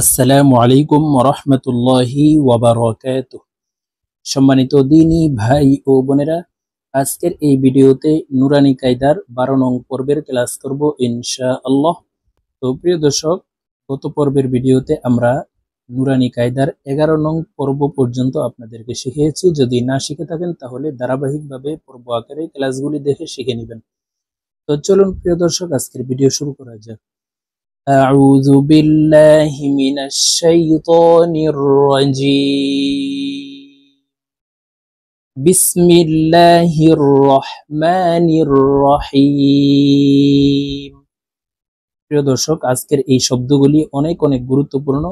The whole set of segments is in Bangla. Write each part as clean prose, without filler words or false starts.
আসসালামু আলাইকুম ওরহমতুল্লাহি ওয়াবারাকাতুহ। সম্মানিত দিনী ভাই ও বোনেরা, আজকের এই ভিডিওতে নুরানি কায়দার 12 নং পর্বের ক্লাস করব ইনশাআল্লাহ। তো প্রিয় দর্শক, গত পর্বের ভিডিওতে আমরা নুরানি কায়দার 11 নং পর্ব পর্যন্ত আপনাদেরকে শিখিয়েছি। যদি না শিখে থাকেন তাহলে ধারাবাহিকভাবে পর্ব আকারে ক্লাসগুলি দেখে শিখে নেবেন। তো চলুন প্রিয় দর্শক, আজকের ভিডিও শুরু করা যাক। أعوذ بالله من الشيطان الرجيم بسم الله الرحمن الرحيم। প্রিয় দর্শক, আজকের এই শব্দগুলি অনেক অনেক গুরুত্বপূর্ণ।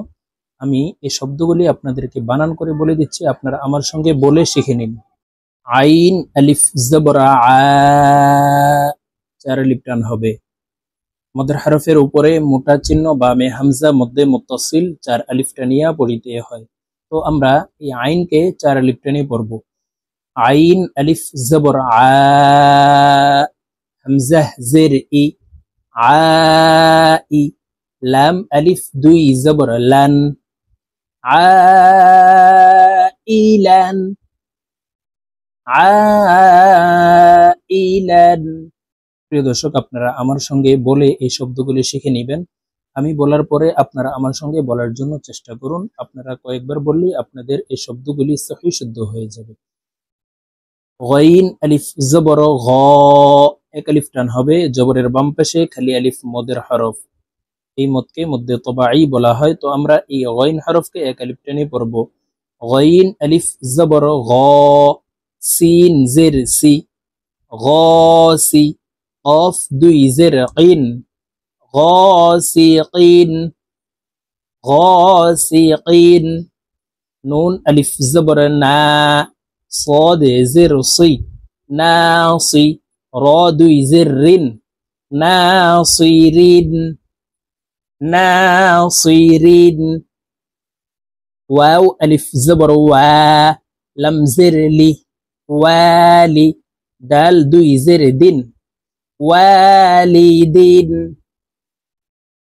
আমি এই শব্দগুলি আপনাদেরকে বানান করে বলে দিচ্ছি, আপনারা আমার সঙ্গে বলে শিখে নিন। আইন আলিফ জবর আ, 4 আলিফ টান হবে। মদের হরফের উপরে মোটা চিহ্ন বামে হামজা, মধ্যে মুত্তাসিল 4 আলিফ টানিয়া পড়িতে হয়। তো আমরা এই আইনকে 4 আলিফ টানিয়ে পড়ব। আইন আলিফ জবর আ, হামজা জের ই, আ ই, লাম আলিফ 2 জবর লান, আ ইলান, আ ইলান। প্রিয় দর্শক, আপনারা আমার সঙ্গে বলে এই শব্দগুলি শিখে নেবেন। আমি বলার পরে আপনারা আমার সঙ্গে বলার জন্য চেষ্টা করুন। আপনারা কয়েকবার বললেই আপনাদের এই শব্দগুলি সহি শুদ্ধ হয়ে যাবে। গইন আলিফ জবর গ, 1 আলিফ টান হবে। জবরের বাম পাশে খালি আলিফ মদের হরফ, এই মদকে মধ্যে তবাই বলা হয়। তো আমরা এই গইন হরফকে 1 আলিফ টানে পড়ব। গইন আলিফ জবর গ, সিন জের সি, গসি, قاف 2 زر قين، غاسقين غاسقين، نون ألف زبر نا، صاد زر صي، ناصي، را 2 زر ناصرين ناصرين، واو ألف زبر وا، لم زر لي، والي، دال 2 زر دين، والدين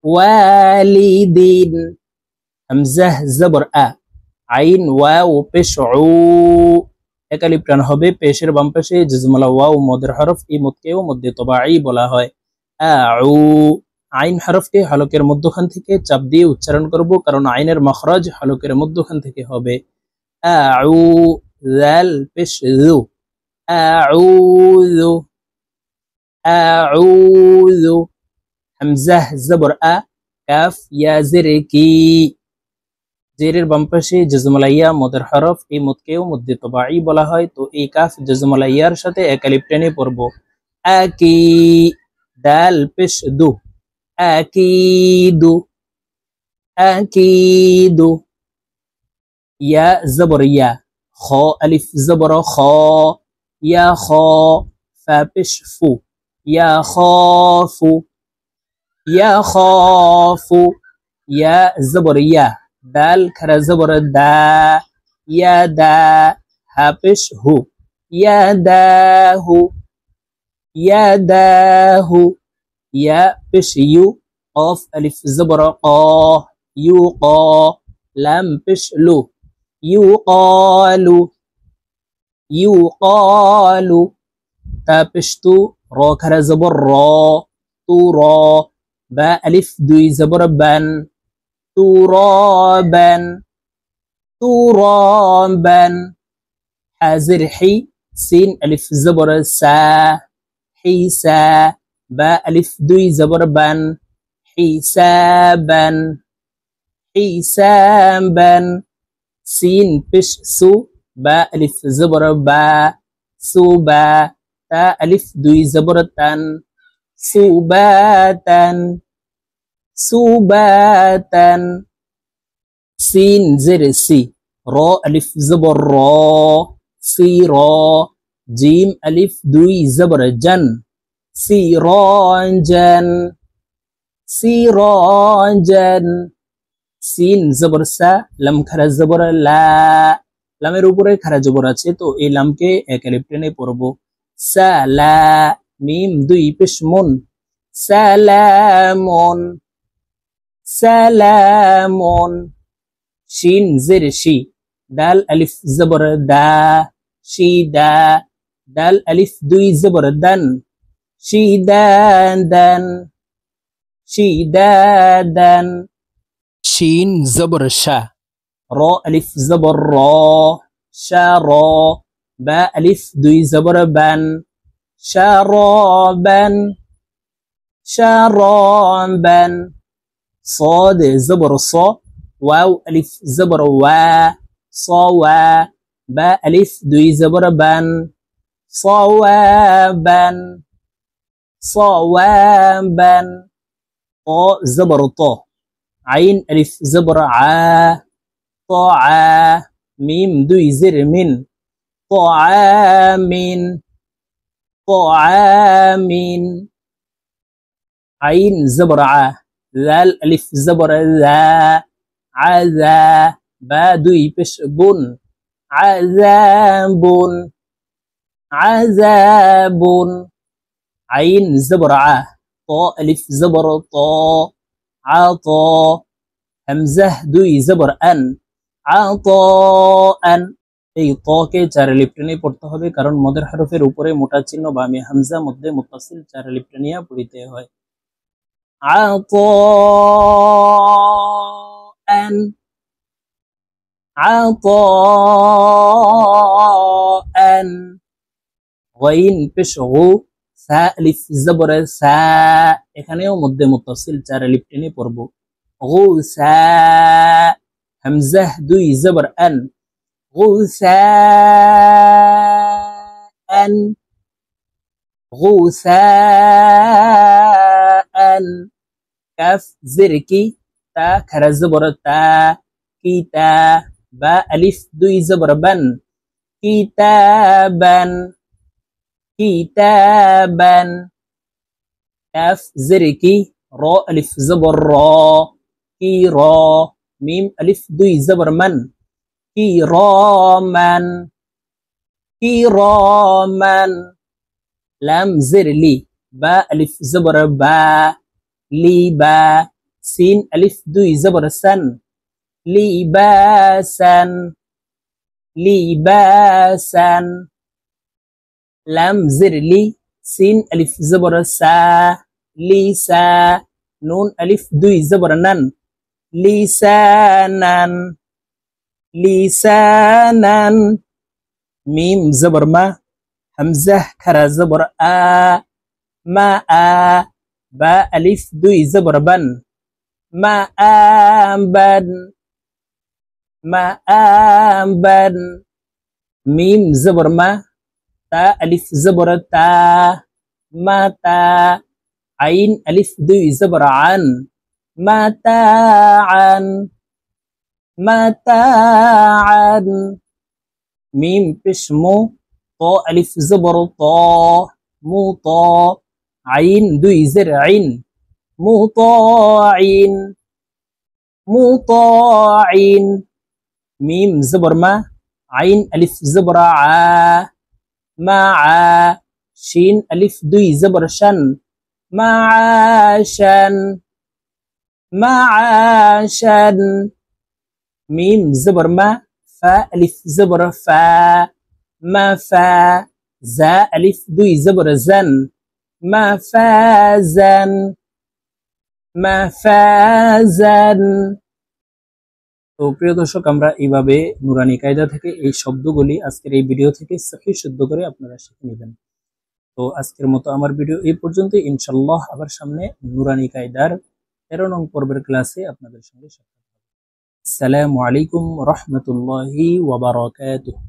والدين، হামজা জবর আ, আইন ওয়াও পেশ উ, 1 আলিফ টান হবে। পেশের বাম পাশে জজমলা ওয়াও মদের হরফ, এই মদকেও মধ্যে তবাই বলা হয়। আউ, আইন হরফকে হলকের মধ্যখান থেকে চাপ দিয়ে উচ্চারণ করব, কারণ আইনের মখরাজ হলকের মধ্যখান থেকে হবে। আউ, জাল পেশ জু, আউযু আউযু, হামজা জবর আ, কাফ ইয়া জের কি, জেরের বাম পাশে জজমলাইয়া মদের হরফ, এই মদকেও মধ্যে তবাই বলা হয়। তো এই কাফ জজমলাইয়ার সাথে 1 আলিফ টেনে পড়ব। আকি, দাল পেশ দু, আকিদু আকিদু, ইয়া জবর ইয়া, খ আলিফ জবর খ, ইয়া খ, ফা পেশ ফু, ইয়া খাফু ইয়াখাফু, ইয়া জবর ইয়া, দাল খারা জবর দা, ইয়া দা, হা পেশ হু, ইয়া দাহু ইয়া দাহু, ইয়া পেশ ইউ, কফ আলিফ জবর ক, ইউ ক, লাম পেশ লু, ইউ কালু ইউ কালু, তা পেশ তু, র খারা জবর র, তু র, বা আলিফ 2 জবর বান, তুরাবান তুরাবান, হাজির হি, সিন আলিফ জবর সা, হিসা, বা আলিফ 2 জবর বান, হিসাবান হিসাবান, সিন পেশ সু, বা আলিফ জবর বা, সুবা, তা আলিফ 2 জবর তান, সুবাতান সুবাতান, সিন জের সি, র আলিফ জবর র, সি র, জিম আলিফ 2 জবর জান, সিরাজান সিরাজান, সিন জবর সা, লাম খারা জবর লা, লামের উপরে খারা জবর আছে, তো এই লামকে 1 আলিফ টেনে পড়ব। সালা, মিম 2 পেশ মুন, সালামুন সালামুন। শিন জের শি, দাল আলিফ জবর দা, শিদা। দাল আলিফ দুই জবর দান, শিদাদান, শিদাদান। শিন জবর শা, র আলিফ জবর র, শার। বা আলিফ দুই জবর বান, শারবান, শারবান। صاد زبر ص، واو ألف زبر وا، صوا. با ألف دوي زبر بان، صوابا، صوابا. طا زبر طا، عين ألف زبر عا، طاعا. ميم دوي زر من، طعامين، طعامين. عين زبر عا، ذال ألف زبر ذا، عذا. با دوي بش بن، عذاب، عذاب. عين زبر ع، طا ألف زبر طا، عطا. همزة دوي زبر أن، عطاء। এই তকে চার লিপ টেনে পড়তে হবে, কারণ মদের হরফের উপরে মোটা চিহ্ন বা আমি হামজা মধ্যে মুত্তাসিল চার লিপ টেনিয়া পড়িতে হয়। عطاء، عطاء। غين পেশ গু, সা আলিফ জবর সা। এখানেও মধ্যে মুত্তাসিল চার লিপ টেনে পড়ব। গুসা। হামজা দুই জবর আন, غثاء، غثاء। كاف زركي، تا خرا زبر تا، كيتا. با ألف دوي زبر بن، كتابا، كتابا. كاف زركي، را ألف زبر را، كيرا. ميم ألف دوي زبر من، كراما، كراما. لام زر لي، با ألف زبر با، لبا. سين ألف دوي زبر سن، لباسا، لباسا. لام زر لي، سين ألف زبر سا، لسا. نون ألف دوي زبر نن، لسانا، لسانا. ميم زبر ما، همزة كرا زبر آ، ما آ. با ألف دوي زبر بن، ما آبن، ما آبن. ميم زبر ما، تا ألف زبر تا، ما تا. عين ألف دوي زبر عن، متاعا، متاعا. ميم بشمو، طا ألف زبر طا، مطا. عين دوي زرع، مطاع، مطاع. ميم زبر ما، عين ألف زبر ع، مع. شين ألف دوي زبر شن، معاشا، معاشا. ميم زبر ما، فا ألف زبر فا، ما فا. زا ألف دوي زبر زن، ما فازن، ما فازن। তো প্রিয় দর্শক, আমরা এইভাবে নুরানি কায়দা থেকে এই শব্দগুলি আজকের এই ভিডিও থেকে সহি শুদ্ধ করে আপনারা শিখে নেবেন। তো আজকের মতো আমার ভিডিও এই পর্যন্ত। ইনশাআল্লাহ আবার সামনে নুরানি কায়দার 13 নং পর্বের ক্লাসে আপনাদের সঙ্গে সাক্ষাৎ হবে। আসসালামু আলাইকুম ওয়া রাহমাতুল্লাহি ওয়া বারাকাতুহু।